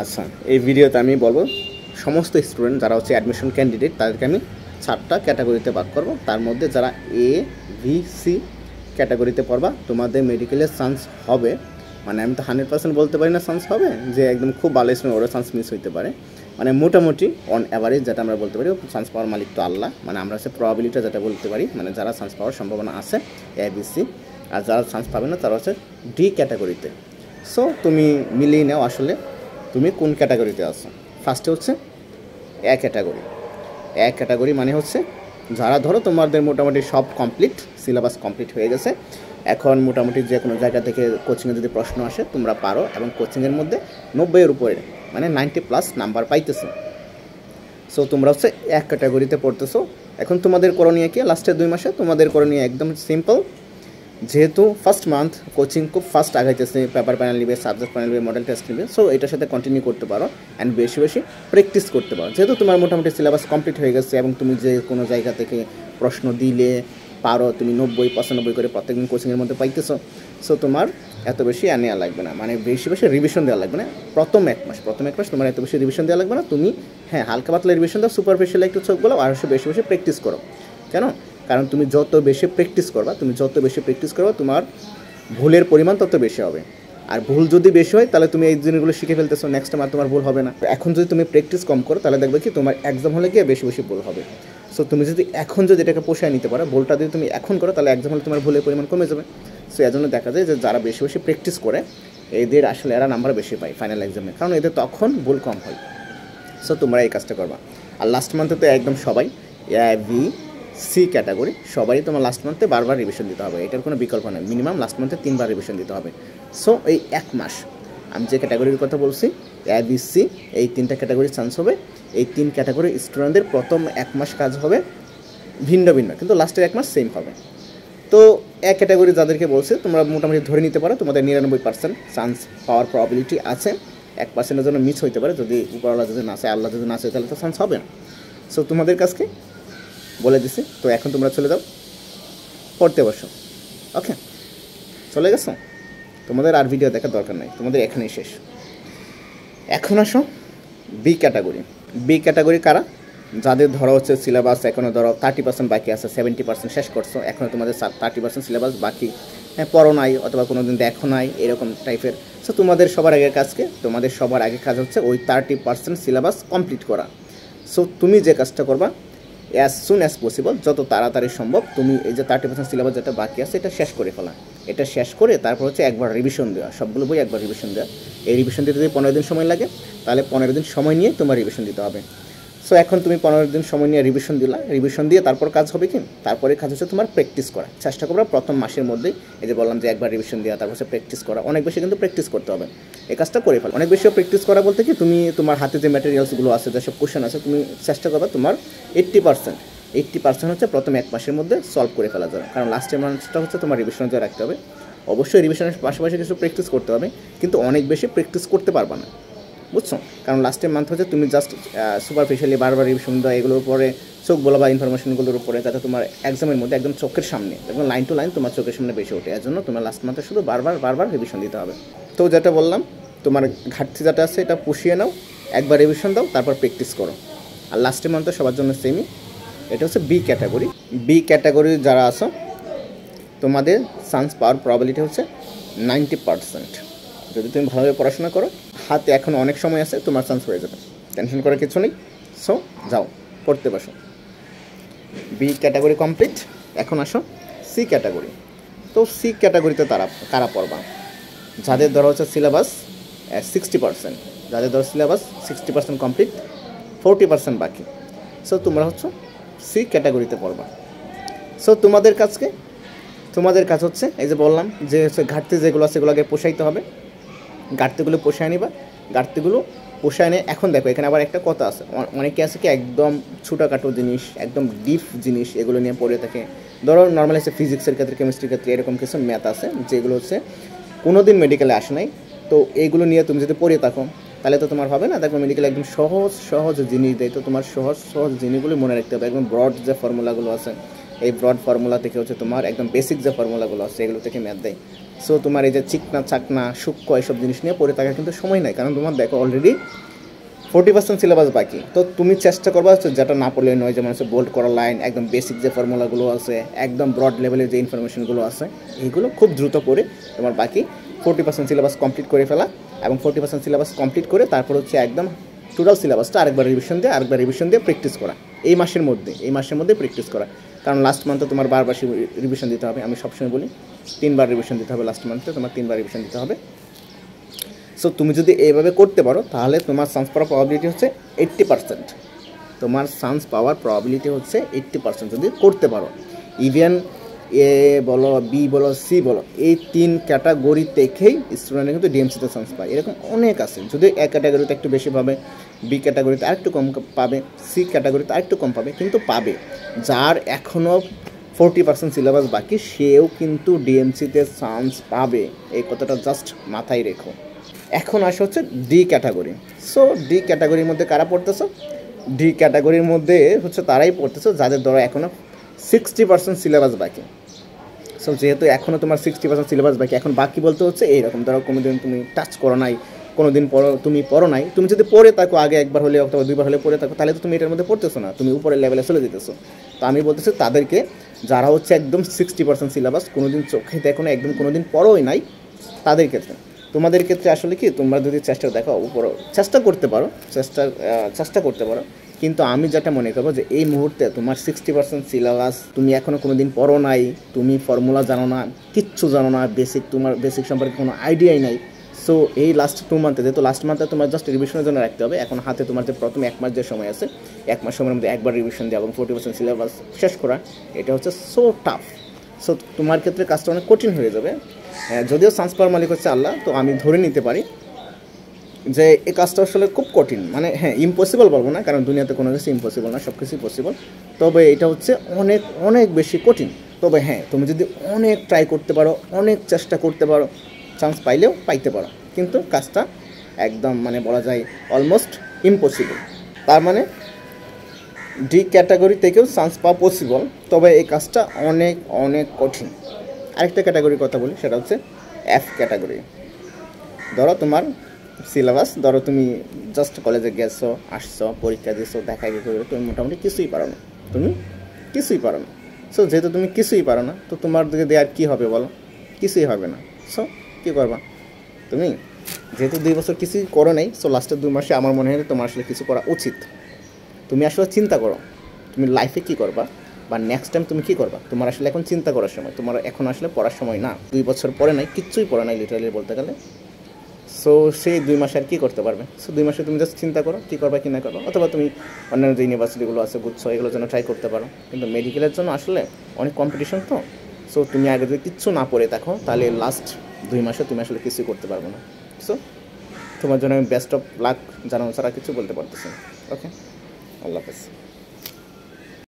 আচ্ছা, এই ভিডিওতে আমি বলবো সমস্ত স্টুডেন্ট যারা হচ্ছে অ্যাডমিশন ক্যান্ডিডেট তাদেরকে আমি 4টা ক্যাটাগরিতে ভাগ করব। তার মধ্যে যারা এ বি সি ক্যাটাগরিতে পড়বা তোমাদের মেডিকেলের চান্স হবে, মানে আমি তো 100% বলতে পারি না চান্স হবে, যে একদম খুব ভালো স্টুডেন্ট ওরা চান্স মিস হইতে পারে। মানে মোটামুটি অন অ্যাভারেজ যেটা আমরা বলতে পারি চান্স পাওয়ার মালিক তো আল্লাহ, মানে আমরা হচ্ছে প্রবাবিলিটি যেটা বলতে পারি, মানে যারা চান্স পাওয়ার সম্ভাবনা আছে এ বি সি, আর যারা চান্স পাবে না তারা হচ্ছে ডি ক্যাটাগরিতে। সো তুমি মিলিয়ে নাও আসলে তুমি কোন ক্যাটাগরিতে আছো। ফার্স্টে হচ্ছে এ ক্যাটাগরি। এ ক্যাটাগরি মানে হচ্ছে যারা ধরো তোমাদের মোটামুটি সব কমপ্লিট, সিলেবাস কমপ্লিট হয়ে গেছে, এখন মোটামুটি যে কোনো জায়গা থেকে কোচিংয়ে যদি প্রশ্ন আসে তোমরা পারো, এবং কোচিংয়ের মধ্যে 90-এর উপরে মানে 90+ নাম্বার পাইতেছো। সো তোমরা হচ্ছে এক ক্যাটাগরিতে পড়তেছো। এখন তোমাদের করণীয় কি, লাস্টের 2 মাসে তোমাদের করণীয় একদম সিম্পল। যেহেতু ফার্স্ট মান্থ কোচিং খুব ফাস্ট আগাইতেছে, পেপার প্যানেল নিবে, সাবজেক্ট প্যানেল নিবে, মডেল টেস্ট নিবে, সো এটার সাথে কন্টিনিউ করতে পারো অ্যান্ড বেশি বেশি প্র্যাকটিস করতে পারো। যেহেতু তোমার মোটামুটি সিলেবাস কমপ্লিট হয়ে গেছে এবং তুমি যে কোনো জায়গা থেকে প্রশ্ন দিলে পারো, তুমি 90-95 করে প্রত্যেকদিন কোচিংয়ের মধ্যে পাইতেছো, সো তোমার এত বেশি নেওয়া লাগবে না, মানে বেশি বেশি রিভিশন দেওয়া লাগবে না। প্রথম এক মাস তোমার এত বেশি রিভিশন দেওয়া লাগবে না। তুমি হ্যাঁ হালকা পাতলা রিভিশন দাও, সুপারফিশিয়াল একটু চোখ বলো, আর বেশি বেশি প্র্যাকটিস করো। কেন? কারণ তুমি যত বেশি প্র্যাকটিস করবা তোমার ভুলের পরিমাণ তত বেশি হবে। আর ভুল যদি বেশি হয় তাহলে তুমি এই জিনিসগুলো শিখে ফেলতেছো, নেক্সট টাইম আর তোমার ভুল হবে না। এখন যদি তুমি প্র্যাকটিস কম করো তাহলে দেখবে কি তোমার এক্সাম হলে গিয়ে বেশি বেশি ভুল হবে। সো তুমি যদি এখন যদি এটাকে পোষায় নিতে পারো, ভুলটা যদি তুমি এখন করো তাহলে এক্সাম হলে তোমার ভুলের পরিমাণ কমে যাবে। সো এর জন্য দেখা যায় যে যারা বেশি বেশি প্র্যাকটিস করে এদের আসলে এরা নাম্বার বেশি পায় ফাইনাল এক্সামে, কারণ এদের তখন ভুল কম হয়। সো তোমরা এই কাজটা করবা। আর লাস্ট মান্থে তো একদম সবাই এ বি সি ক্যাটাগরি সবারই তোমার লাস্ট মান্থে বারবার রিভিশন দিতে হবে, এটার কোনো বিকল্প নেই। মিনিমাম লাস্ট মান্থে 3বার রিভিশন দিতে হবে। সো এই 1 মাস আমি যে ক্যাটাগরির কথা বলছি এ বি সি, এই 3টা ক্যাটাগরির চান্স হবে। এই 3 ক্যাটাগরির স্টুডেন্টদের প্রথম 1 মাস কাজ হবে ভিন্ন ভিন্ন, কিন্তু লাস্টের 1 মাস সেম হবে। তো এক ক্যাটাগরি যাদেরকে বলছে তোমরা মোটামুটি ধরে নিতে পারো তোমাদের 99% চান্স পাওয়ার প্রবাবিলিটি আছে। 1%-এর জন্য মিস হইতে পারে, যদি উপরওয়ালা যদি না চায়, আল্লাহ যদি না চায়, তাহলে তো চান্স হবে না। সো তোমাদের কাছকে বলে দিছি, তো এখন তোমরা চলে যাও পড়তে বসো। ওকে, চলে গেছো, তোমাদের আর ভিডিও দেখার দরকার নাই, তোমাদের এখানেই শেষ। এখন আসো বি ক্যাটাগরি। বি ক্যাটাগরি কারা? যাদের ধরো হচ্ছে সিলেবাস এখনও ধরো 30% বাকি আছে, 70% শেষ করছো, এখনও তোমাদের 30% সিলেবাস বাকি, হ্যাঁ পড়ো নাই অথবা কোনো দিন দেখো নাই এরকম টাইপের। সো তোমাদের সবার আগে কাজ হচ্ছে ওই 30% সিলেবাস কমপ্লিট করা। সো তুমি যে কাজটা করবা অ্যাজ সুন অ্যাজ পসিবল, যত তাড়াতাড়ি সম্ভব তুমি এই যে 30% সিলেবাস যেটা বাকি আছে এটা শেষ করে ফেলা। এটা শেষ করে তারপর হচ্ছে একবার রিভিশন দেওয়া, সবগুলো বই একবার রিভিশন দেওয়া। এই রিভিশন দিতে যদি 15 দিন সময় লাগে তাহলে 15 দিন সময় নিয়ে তোমার রিভিশন দিতে হবে। সো এখন তুমি 15 দিন সময় নিয়ে রিভিশন দিয়ে তারপর কাজ হবে কি, তারপরে কাজ হচ্ছে তোমার প্র্যাকটিস করা। চেষ্টা করবা প্রথম মাসের মধ্যেই, এই যে বললাম যে একবার রিভিশন দেওয়া, তারপর হচ্ছে প্র্যাকটিস করা, অনেক বেশি কিন্তু প্র্যাকটিস করতে হবে। এই কাজটা করে ফেলো। অনেক বেশি প্র্যাকটিস করা বলতে কি, তুমি তোমার হাতে যে ম্যাটেরিয়ালসগুলো আছে, যেসব কোশ্চেন আছে, তুমি চেষ্টা করবা তোমার 80% হচ্ছে প্রথম 1 মাসের মধ্যে সলভ করে ফেলা যাবে। কারণ লাস্টের মাসটা হচ্ছে তোমার রিভিশনের জন্য রাখতে হবে। অবশ্যই রিভিশনের পাশাপাশি কিছু প্র্যাকটিস করতে হবে, কিন্তু অনেক বেশি প্র্যাকটিস করতে পারবা না, বুঝছো? কারণ লাস্টের মান্থ হচ্ছে তুমি জাস্ট সুপারফিশিয়ালি বারবার রিভিশন দেওয়া, এগুলোর উপরে চোখ বলা বা ইনফরমেশনগুলোর উপরে, যাতে তোমার এক্সামের মধ্যে একদম চোখের সামনে এবং লাইন টু লাইন তোমার চোখের সামনে বেশি ওঠে। এর জন্য তোমার লাস্ট মান্থে শুধু বারবার রিভিশন দিতে হবে। তো যেটা বললাম, তোমার ঘাটতি যেটা আছে এটা পুষিয়ে নাও, একবার রিভিশন দাও, তারপর প্র্যাকটিস করো। আর লাস্টের মান্থে সবার জন্য সেমই। এটা হচ্ছে বি ক্যাটাগরি। বি ক্যাটাগরি যারা আছো তোমাদের চান্স পাওয়ার প্রবাবিলিটি হচ্ছে 90%। যদি তুমি ভালোভাবে পড়াশোনা করো, হাতে এখন অনেক সময় আছে, তোমার চান্স হয়ে যাবে, টেনশন করার কিছু নেই। সো যাও পড়তে বসো। B category complete. এখন আসো সি ক্যাটাগরি। তো সি ক্যাটাগরিতে কারা পড়বা? যাদের ধরো হচ্ছে সিলেবাস 60%, যাদের ধরো সিলেবাস 60% কমপ্লিট, 40% বাকি। সো তোমরা হচ্ছে সি ক্যাটাগরিতে পড়বা। সো তোমাদের কাজ হচ্ছে এই যে বললাম যে হচ্ছে ঘাটতি যেগুলো আছে সেগুলো আগে পোষাইতে হবে, ঘাটতিগুলো পোষায় নিবা। ঘাটতিগুলো পোষায় নিয়ে এখন দেখো এখানে আবার একটা কথা আছে, অনেকে আছে কি একদম ছোটোখাটো জিনিস, একদম ডিপ জিনিস এগুলো নিয়ে পড়ে থাকে। ধরো নর্মালি আছে ফিজিক্সের ক্ষেত্রে, কেমিস্ট্রির ক্ষেত্রে এরকম কিছু ম্যাথ আছে যেগুলো হচ্ছে কোনো দিন মেডিকেলে আসে নাই। তো এইগুলো নিয়ে তুমি যদি পড়ে থাকো তাহলে তো তোমার হবে না। দেখো মেডিকেলে একদম সহজ জিনিস দেয়, তো তোমার সহজ জিনিসগুলো মনে রাখতে হবে। একদম ব্রড যে ফর্মুলাগুলো আছে, এই ব্রড ফর্মুলা থেকে হচ্ছে তোমার একদম বেসিক যে ফর্মুলাগুলো আছে এগুলো থেকে ম্যাথ দেয়। সো তোমার এই যে চিকনা চাকনা সূক্ষ্ম এসব জিনিস নিয়ে পড়ে থাকার কিন্তু সময় নাই, কারণ তোমার দেখো অলরেডি 40% সিলেবাস বাকি। তো তুমি চেষ্টা করবা হচ্ছে যেটা না পড়লে নয়, যেমন হচ্ছে বোল্ড করা লাইন, একদম বেসিক যে ফর্মুলাগুলো আছে, একদম ব্রড লেভেলের যে ইনফরমেশনগুলো আছে, এইগুলো খুব দ্রুত পড়ে তোমার বাকি 40% সিলেবাস কমপ্লিট করে ফেলা, এবং 40% সিলেবাস কমপ্লিট করে তারপর হচ্ছে একদম টোটাল সিলেবাসটা আরেকবার রিভিশন দিয়ে প্র্যাকটিস করা এই মাসের মধ্যে প্র্যাকটিস করা। কারণ লাস্ট মান্থে তোমার বারবার রিভিশন দিতে হবে, আমি সবসময় বলি 3বার রিভিশন দিতে হবে, লাস্ট মান্থে তোমার 3বার রিভিশন দিতে হবে। সো তুমি যদি এইভাবে করতে পারো তাহলে তোমার চান্স পাওয়ার প্রবাবিলিটি হচ্ছে 80%। তোমার চান্স পাওয়ার প্রবাবিলিটি হচ্ছে 80% যদি করতে পারো। ইভেন এ বলো, বি বলো, সি বলো, এই 3 ক্যাটাগরি থেকেই স্টুডেন্টরা কিন্তু ডিএমসিতে চান্স পায়। এরকম অনেক আছে, যদি এ ক্যাটাগরিতে একটু বেশি পাবে, বি ক্যাটাগরিতে আরেকটু কম পাবে, সি ক্যাটাগরিতে আরেকটু কম পাবে, কিন্তু পাবে। যার এখনও 40% সিলেবাস বাকি সেও কিন্তু ডিএমসিতে চান্স পাবে, এই কথাটা জাস্ট মাথায় রেখো। এখন আসে হচ্ছে ডি ক্যাটাগরি। সো ডি ক্যাটাগরির মধ্যে কারা পড়তেছো? ডি ক্যাটাগরির মধ্যে হচ্ছে তারাই পড়তেছো যাদের ধরো এখনও 60% সিলেবাস বাকি। সো যেহেতু এখনও তোমার 60% সিলেবাস বাকি, এখন বাকি বলতে হচ্ছে এইরকম, ধরো কোনো দিন তুমি টাচ করো নাই, কোনো দিন তুমি পড়ো নাই, তুমি যদি পড়ে থাকো আগে একবার হলে অথবা 2বার হলে পড়ে থাকো, তাহলে তো তুমি এটার মধ্যে পড়তেছো না, তুমি উপরের লেভেলে চলে যেতেছো। তো আমি বলতেছি তাদেরকে, যারা হচ্ছে একদম 60% সিলেবাস কোনো দিন চোখে দেখো না, একদম কোনো দিন পড়োই নাই, তাদের ক্ষেত্রে, তোমাদের ক্ষেত্রে আসলে কি, তোমরা যদি চেষ্টা দেখো উপরও চেষ্টা করতে পারো, কিন্তু আমি যেটা মনে করবো যে এই মুহূর্তে তোমার 60% সিলেবাস তুমি এখনও কোনো দিন পড়ো নাই, তুমি ফর্মুলা জানো না, কিচ্ছু জানো না, তোমার বেসিক সম্পর্কে কোনো আইডিয়াই নাই। সো এই লাস্ট 2 মান্থে, যেহেতু লাস্ট মান্থে তোমার জাস্ট রিভিশনের জন্য রাখতে হবে, এখন হাতে তোমার যে প্রথম 1 মাস যে সময় আছে, 1 মাস সময়ের মধ্যে একবার রিভিশন দেওয়া এবং 40% সিলেবাস শেষ করা, এটা হচ্ছে সো টাফ। সো তোমার ক্ষেত্রে কাজটা অনেক কঠিন হয়ে যাবে। যদিও চান্স পাওয়ার মালিক হচ্ছে আল্লাহ, তো আমি ধরে নিতে পারি যে এই কাজটা আসলে খুব কঠিন। মানে হ্যাঁ, ইম্পসিবল বলবো না, কারণ দুনিয়াতে কোনো কিছু ইম্পসিবল না, সব কিছুই পসিবল। তবে এটা হচ্ছে অনেক অনেক বেশি কঠিন। তবে হ্যাঁ, তুমি যদি অনেক ট্রাই করতে পারো, অনেক চেষ্টা করতে পারো, চান্স পাইলেও পাইতে পারো, কিন্তু কাজটা একদম মানে বলা যায় অলমোস্ট ইম্পসিবল। তার মানে ডি ক্যাটাগরি থেকেও চান্স পাওয়া পসিবল, তবে এই কাজটা অনেক অনেক কঠিন। আরেকটা ক্যাটাগরির কথা বলি, সেটা হচ্ছে এফ ক্যাটাগরি। ধরো তোমার সিলেবাস, ধরো তুমি জাস্ট কলেজে গেছো, আসছো, পরীক্ষা দিয়েছো, দেখা গিয়ে তুমি মোটামুটি কিছুই পারো না, সো যেহেতু তুমি কিছুই পারো না, তো তোমার দিকে দিয়ে আর কী হবে বলো? কিছুই হবে না। সো কী করবা তুমি? যেহেতু 2 বছর কিছুই করো নাই, সো লাস্টের 2 মাসে আমার মনে হয় তোমার আসলে কিছু করা উচিত। তুমি আসলে চিন্তা করো তুমি লাইফে কী করবা, বা নেক্সট টাইম তুমি কী করবা। তোমার আসলে এখন চিন্তা করার সময়, তোমার এখন আসলে পড়ার সময় না। 2 বছর পরে নাই, কিচ্ছুই পড়ে নাই লিটারালি বলতে গেলে। সো সেই 2 মাসে আর কী করতে পারবে? সো 2 মাসে তুমি জাস্ট চিন্তা করো কী করবা কী না করো, অথবা তুমি অন্যান্য যে ইউনিভার্সিটিগুলো আছে বুঝছো, এগুলোর জন্য ট্রাই করতে পারো। কিন্তু মেডিকেলের জন্য আসলে অনেক কম্পিটিশন, তো সো তুমি আগে যদি কিচ্ছু না পড়ে থাকো, তাহলে লাস্ট 2 মাসে তুমি আসলে কিছুই করতে পারবে না। সো তোমার জন্য আমি বেস্ট অফ লাক জানানো ছাড়া কিছু বলতে পারতেছি না। ওকে, আল্লাহ হাফেজ।